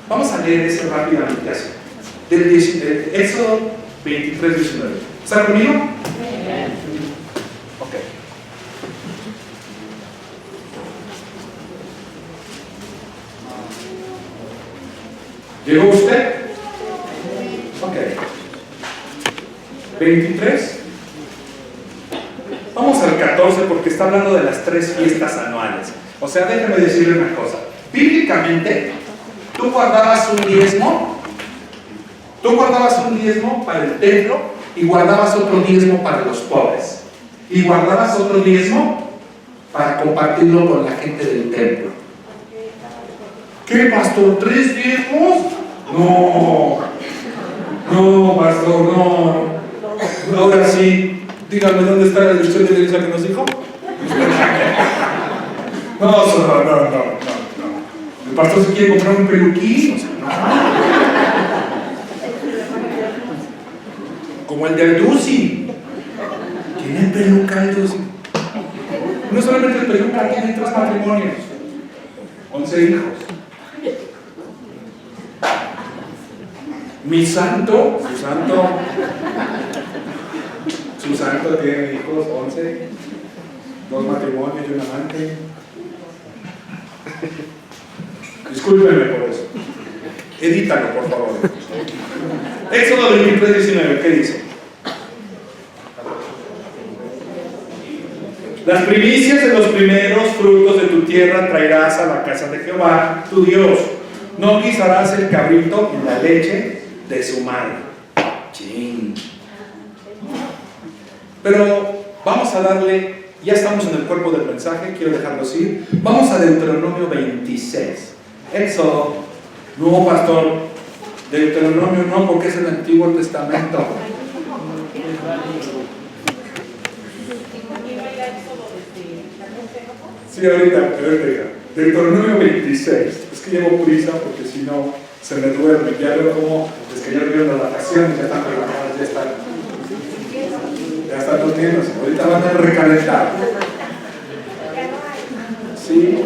Vamos a leer ese rápidamente así. Éxodo 23, 19. ¿Está conmigo? Ok. ¿Llegó usted? Ok. 23. Vamos al 14 porque está hablando de las 3 fiestas anuales. O sea, déjame decirle una cosa. Bíblicamente, tú guardabas un diezmo para el templo y guardabas otro diezmo para los pobres. Y guardabas otro diezmo para compartirlo con la gente del templo. ¿Qué, pastor? ¿3 diezmos? No, pastor, no. Ahora sí, dígame dónde está la dirección de la iglesia que nos dijo. No. El pastor se quiere comprar un peluquín. O sea, no. Como el del Dusi. Tiene peluca el Dusi. No solamente el peluca, tiene 3 matrimonios, 11 hijos. Su santo tiene hijos, 11, 2 matrimonios y un amante. Discúlpenme por eso. Edítalo, por favor. Éxodo 23, 19, ¿qué dice? Las primicias de los primeros frutos de tu tierra traerás a la casa de Jehová, tu Dios. No guisarás el cabrito en la leche de su madre. Chin. Pero vamos a darle, ya estamos en el cuerpo del mensaje, quiero dejarlo así. Vamos a Deuteronomio 26. Éxodo, no pastor, Deuteronomio no, porque es el Antiguo Testamento. Sí, ahorita, Deuteronomio 26. Es que llevo prisa porque si no se me duerme. Ya veo cómo es que ya vieron las vacaciones, ya están programadas, ya están durmiéndose. Ahorita van a recalentar. Sí.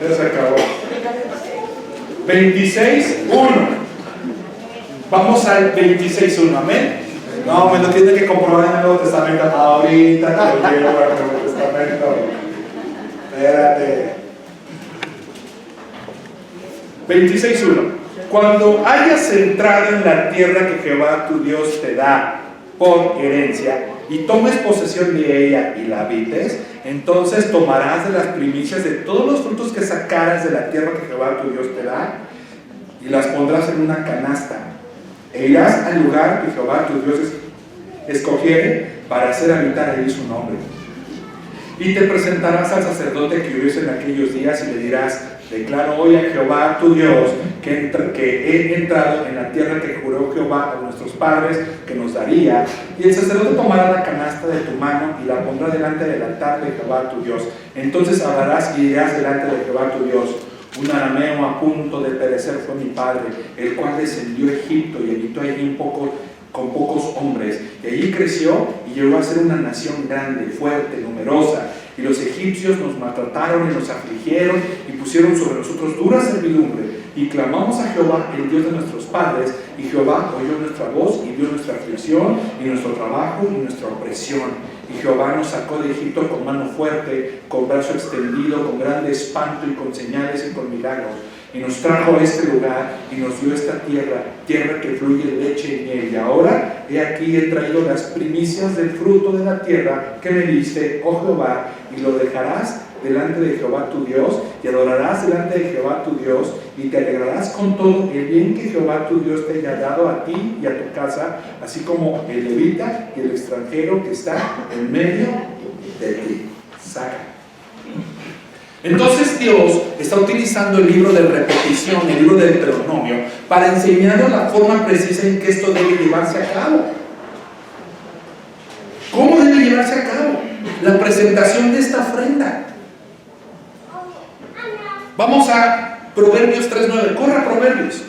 Ya se acabó. 26.1. Vamos al 26.1. Amén. No, me lo tiene que comprobar en el Nuevo Testamento. Ahorita te lo llevo al Nuevo Testamento. Espérate. 26.1. Cuando hayas entrado en la tierra que Jehová tu Dios te da por herencia y tomes posesión de ella y la habites, entonces tomarás de las primicias de todos los frutos que sacaras de la tierra que Jehová tu Dios te da y las pondrás en una canasta. E irás al lugar que Jehová tu Dios escogiere para hacer habitar ahí su nombre. Y te presentarás al sacerdote que hubiese en aquellos días y le dirás: declaro hoy a Jehová tu Dios que he entrado en la tierra que juró Jehová a nuestros padres que nos daría. Y el sacerdote tomará la canasta de tu mano y la pondrá delante del altar de Jehová tu Dios. Entonces hablarás y dirás delante de Jehová tu Dios: un arameo a punto de perecer fue mi padre, el cual descendió a Egipto y habitó allí con pocos hombres, y allí creció y llegó a ser una nación grande, fuerte, numerosa. Y los egipcios nos maltrataron y nos afligieron y pusieron sobre nosotros dura servidumbre. Y clamamos a Jehová, el Dios de nuestros padres, y Jehová oyó nuestra voz y vio nuestra aflicción y nuestro trabajo y nuestra opresión. Y Jehová nos sacó de Egipto con mano fuerte, con brazo extendido, con grande espanto y con señales y con milagros. Y nos trajo a este lugar y nos dio esta tierra, tierra que fluye leche y miel. Y ahora, he aquí, he traído las primicias del fruto de la tierra que me diste, oh Jehová, y lo dejarás delante de Jehová tu Dios, y adorarás delante de Jehová tu Dios, y te alegrarás con todo el bien que Jehová tu Dios te haya dado a ti y a tu casa, así como el levita y el extranjero que está en medio de ti. Saca. Entonces Dios está utilizando el libro de repetición, el libro de Deuteronomio, para enseñarnos la forma precisa en que esto debe llevarse a cabo. ¿Cómo debe llevarse a cabo la presentación de esta ofrenda? Vamos a Proverbios 3.9. Corra Proverbios.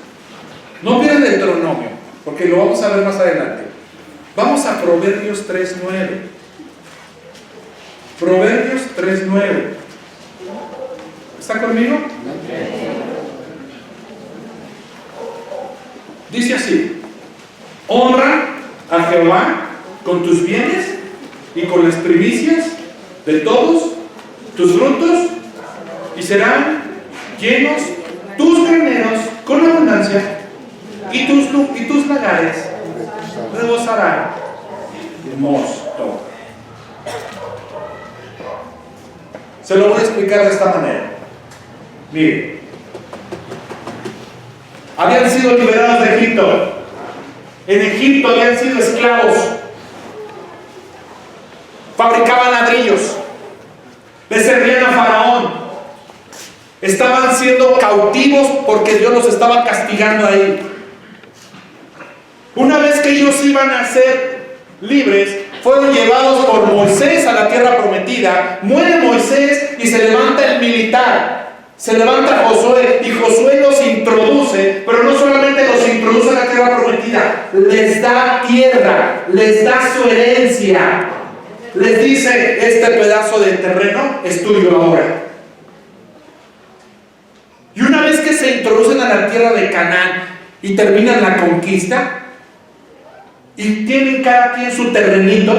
No pierdan el Deuteronomio, porque lo vamos a ver más adelante. Vamos a Proverbios 3.9. Proverbios 3.9. ¿Está conmigo? Dice así: honra a Jehová con tus bienes y con las primicias de todos tus frutos, y serán llenos tus graneros con abundancia, y tus lagares rebosarán mosto. Se lo voy a explicar de esta manera. Mire, habían sido liberados de Egipto. En Egipto habían sido esclavos. Fabricaban ladrillos. Le servían a Faraón. Estaban siendo cautivos porque Dios los estaba castigando ahí. Una vez que ellos iban a ser libres, fueron llevados por Moisés a la tierra prometida. Muere Moisés y se levanta el militar. Se levanta Josué y Josué los introduce, pero no solamente los introduce a la tierra prometida, les da tierra, les da su herencia. Les dice: este pedazo de terreno es tuyo ahora. Y una vez que se introducen a la tierra de Canaán y terminan la conquista y tienen cada quien su terrenito,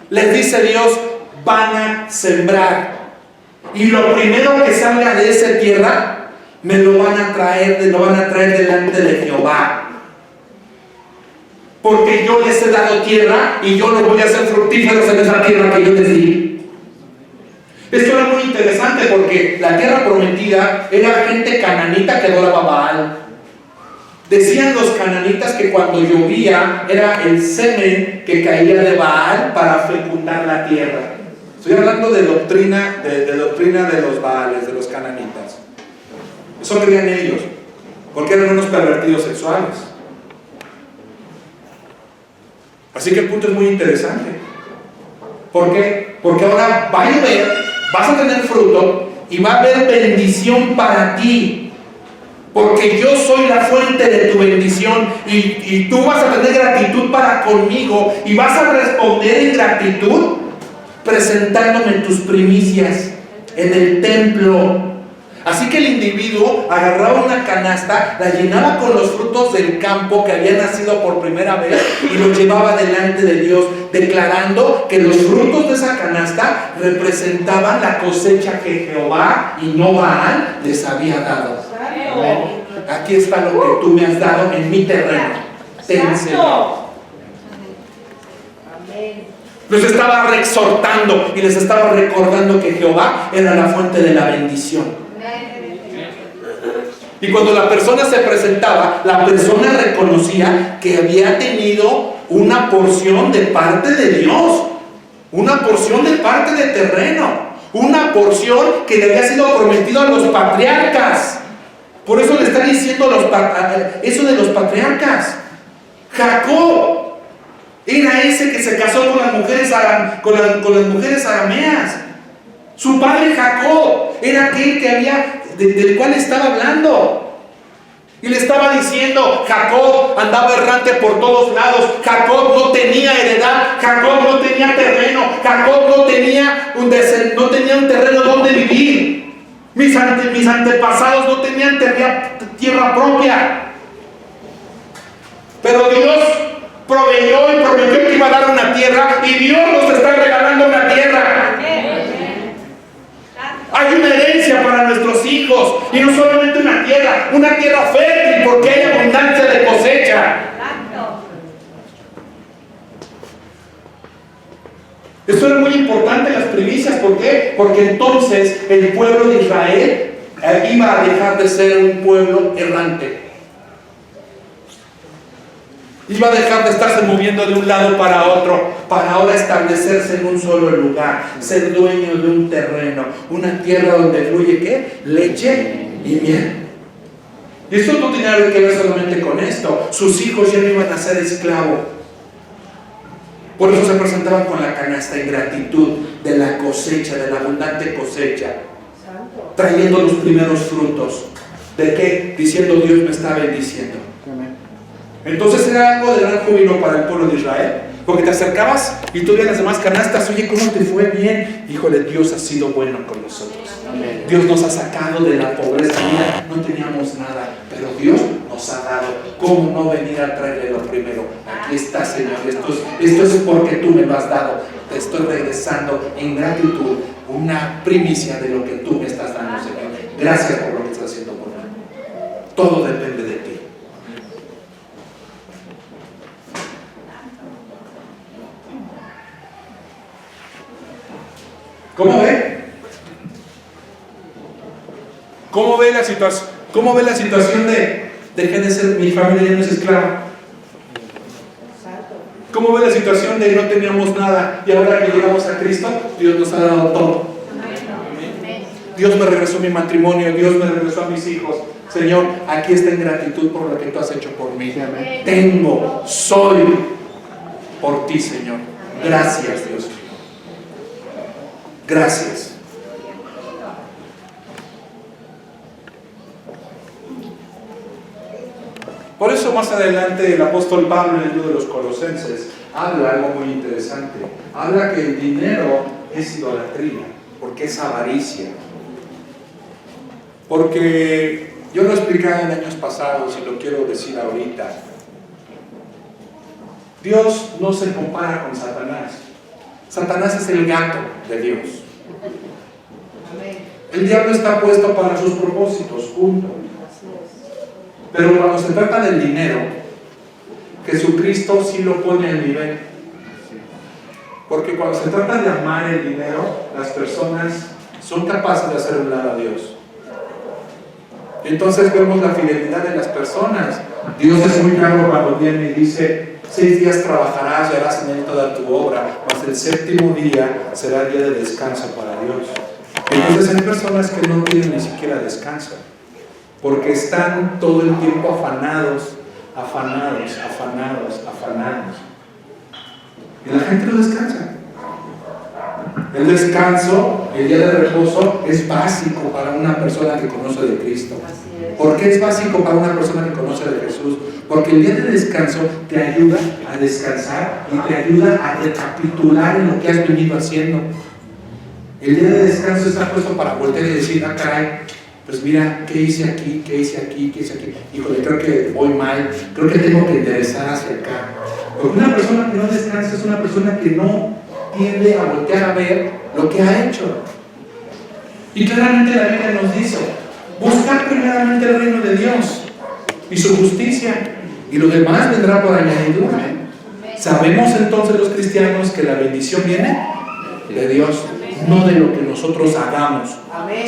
les dice Dios: van a sembrar. Y lo primero que salga de esa tierra me lo van a traer delante de Jehová. porque yo les he dado tierra y yo los voy a hacer fructíferos en esa tierra que yo les di. Esto era muy interesante porque la tierra prometida era gente cananita que adoraba a Baal. Decían los cananitas que cuando llovía era el semen que caía de Baal para fecundar la tierra. Estoy hablando de doctrina de los Baales, de los cananitas. Eso creían ellos, porque eran unos pervertidos sexuales. Así que el punto es muy interesante. ¿Por qué? Porque ahora va a llover, vas a tener fruto y va a haber bendición para ti. Porque yo soy la fuente de tu bendición y tú vas a tener gratitud para conmigo y vas a responder en gratitud presentándome tus primicias en el templo. Así que el individuo agarraba una canasta, la llenaba con los frutos del campo que había nacido por primera vez y los llevaba delante de Dios, declarando que los frutos de esa canasta representaban la cosecha que Jehová y no Baal les había dado. Aquí está lo que tú me has dado en mi terreno. Ten, Señor. Los estaba reexhortando y les estaba recordando que Jehová era la fuente de la bendición. Y cuando la persona se presentaba, la persona reconocía que había tenido una porción de parte de Dios, una porción de parte de terreno, una porción que le había sido prometido a los patriarcas. Por eso le está diciendo eso de los patriarcas. Jacob era ese que se casó con las mujeres arameas. Su padre Jacob era aquel que del cual estaba hablando. Y le estaba diciendo, Jacob andaba errante por todos lados, Jacob no tenía heredad, Jacob no tenía terreno, Jacob no tenía un terreno donde vivir. Mis antepasados no tenían tierra propia. Pero Dios proveyó y prometió que iba a dar una tierra y Dios nos está regalando una tierra. Hay una herencia para nuestros hijos y no solamente una tierra fértil porque hay abundancia de cosecha. Esto era muy importante, las primicias. ¿Por qué? Porque entonces el pueblo de Israel iba a dejar de ser un pueblo errante. Iba a dejar de estarse moviendo de un lado para otro, para ahora establecerse en un solo lugar, ser dueño de un terreno, una tierra donde fluye ¿qué? Leche y miel. Y esto no tenía que ver solamente con esto. Sus hijos ya no iban a ser esclavos. Por eso se presentaban con la canasta en gratitud de la cosecha, de la abundante cosecha, trayendo los primeros frutos. ¿De qué? Diciendo, Dios me está bendiciendo. Entonces era algo de gran júbilo para el pueblo de Israel, porque te acercabas y tú veías las demás canastas. Oye, ¿cómo te fue? Bien. Híjole, Dios ha sido bueno con nosotros. Amén. Dios nos ha sacado de la pobreza. Mira, no teníamos nada, pero Dios nos ha dado. ¿Cómo no venir a traerle lo primero? Aquí está, Señor. Esto es porque tú me lo has dado. Te estoy regresando en gratitud una primicia de lo que tú me estás dando, Señor. Gracias por lo que estás haciendo por mí. Todo depende de ti. ¿Cómo ve? ¿Cómo ve la situación? ¿Cómo ve la situación de que mi familia ya no es esclava? ¿Cómo ve la situación de no teníamos nada y ahora que llegamos a Cristo, Dios nos ha dado todo? Dios me regresó mi matrimonio, Dios me regresó a mis hijos. Señor, aquí está en gratitud por lo que tú has hecho por mí. Soy por ti, Señor. Gracias, Dios. Gracias. Por eso más adelante el apóstol Pablo en el libro de los Colosenses habla algo muy interesante. Habla que el dinero es idolatría, porque es avaricia. Porque yo lo he explicado en años pasados y lo quiero decir ahorita. Dios no se compara con Satanás. Satanás es el gato de Dios. El diablo está puesto para sus propósitos, punto. Pero cuando se trata del dinero, Jesucristo sí lo pone al nivel. Porque cuando se trata de amar el dinero, las personas son capaces de hacer un lado a Dios. Entonces vemos la fidelidad de las personas. Dios es muy claro cuando viene y dice: 6 días trabajarás y harás en él toda tu obra, mas el 7º día será día de descanso para Dios. Entonces hay personas que no tienen ni siquiera descanso, porque están todo el tiempo afanados. Y la gente no descansa. El descanso, el día de reposo, es básico para una persona que conoce de Cristo. ¿Por qué es básico para una persona que conoce de Jesús? Porque el día de descanso te ayuda a descansar y te ayuda a recapitular en lo que has venido haciendo. El día de descanso está puesto para voltear y decir: ah, caray, pues mira, ¿qué hice aquí? ¿Qué hice aquí? ¿Qué hice aquí? Híjole, creo que voy mal, creo que tengo que enderezar hacia acá. Porque una persona que no descansa es una persona que no tiende a voltear a ver lo que ha hecho. Y claramente la Biblia nos dice: buscar primeramente el reino de Dios y su justicia, y lo demás vendrá por añadidura. Sabemos entonces los cristianos que la bendición viene de Dios, no de lo que nosotros hagamos,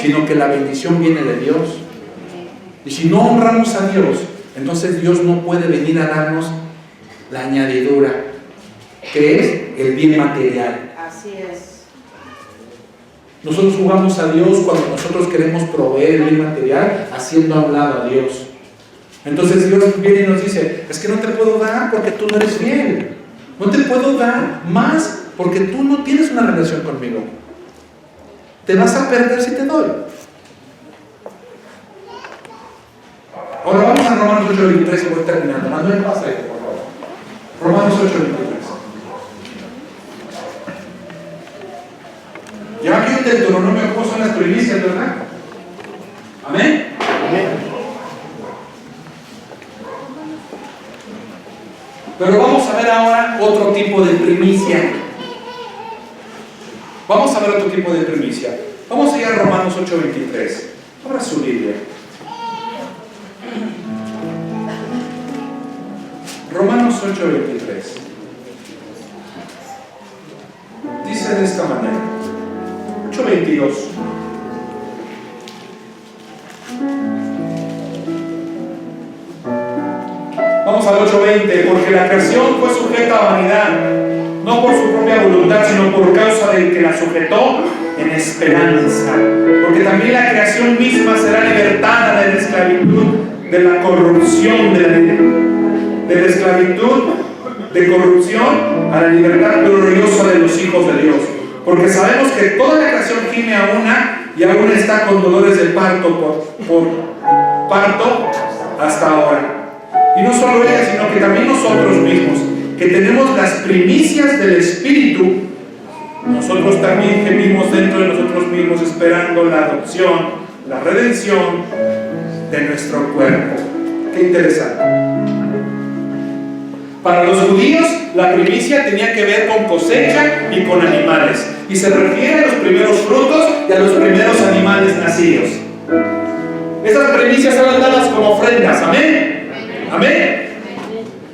sino que la bendición viene de Dios. Y si no honramos a Dios, entonces Dios no puede venir a darnos la añadidura, que es el bien material. Así es. Nosotros jugamos a Dios cuando nosotros queremos proveer el bien material, haciendo a un lado a Dios. Entonces Dios viene y nos dice: es que no te puedo dar porque tú no eres fiel. No te puedo dar más porque tú no tienes una relación conmigo. Te vas a perder si te doy. Ahora vamos a Romanos 8:23 y voy terminando. Manuel, pasa ahí, por favor. Romanos 8:23. Ya aquí en Deuteronomio cómo son las primicias, ¿verdad? Amén. Amén. Pero vamos a ver ahora otro tipo de primicia. Vamos a ver otro tipo de primicia. Vamos a ir a Romanos 8:23. Abra su Biblia. Romanos 8:23. Dice de esta manera. 8:22. Vamos al 8:20. Porque la creación fue sujeta a vanidad, no por su propia voluntad, sino por causa del que la sujetó en esperanza. Porque también la creación misma será libertada de la esclavitud, de la corrupción, de la esclavitud, de corrupción, a la libertad gloriosa de los hijos de Dios. Porque sabemos que toda la creación gime a una y aún está con dolores de parto por parto hasta ahora. Y no solo ella, sino que también nosotros mismos, que tenemos las primicias del Espíritu, nosotros también gemimos dentro de nosotros mismos esperando la adopción, la redención de nuestro cuerpo. Qué interesante. Para los judíos, la primicia tenía que ver con cosecha y con animales, y se refiere a los primeros frutos y a los primeros animales nacidos. Esas primicias eran dadas como ofrendas. Amén. Amén.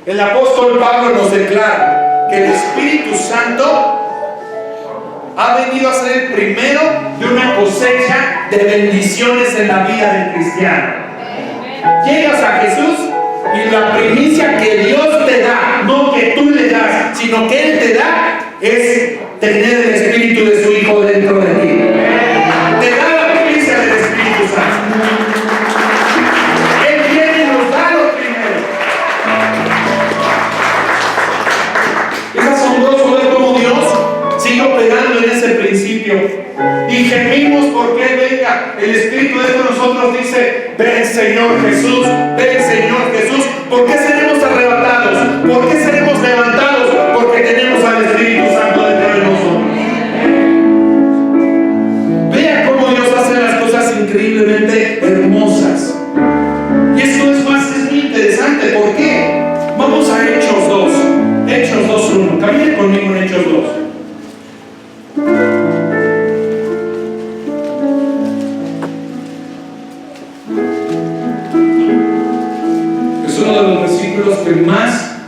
El apóstol Pablo nos declara que el Espíritu Santo ha venido a ser el primero de una cosecha de bendiciones en la vida del cristiano. Llegas a Jesús y la primicia que Dios te da, no que tú le das, sino que Él te da, es tener el Espíritu de su Hijo dentro de ti. Te da la primicia del Espíritu Santo. Él viene y nos da lo primero. Es asombroso ver cómo Dios sigue operando en ese principio. Y gemimos porque Él venga. El Espíritu dentro de nosotros dice: ven Señor Jesús, ven Señor Jesús. ¿Por qué seremos arrebatados? ¿Por qué seremos levantados?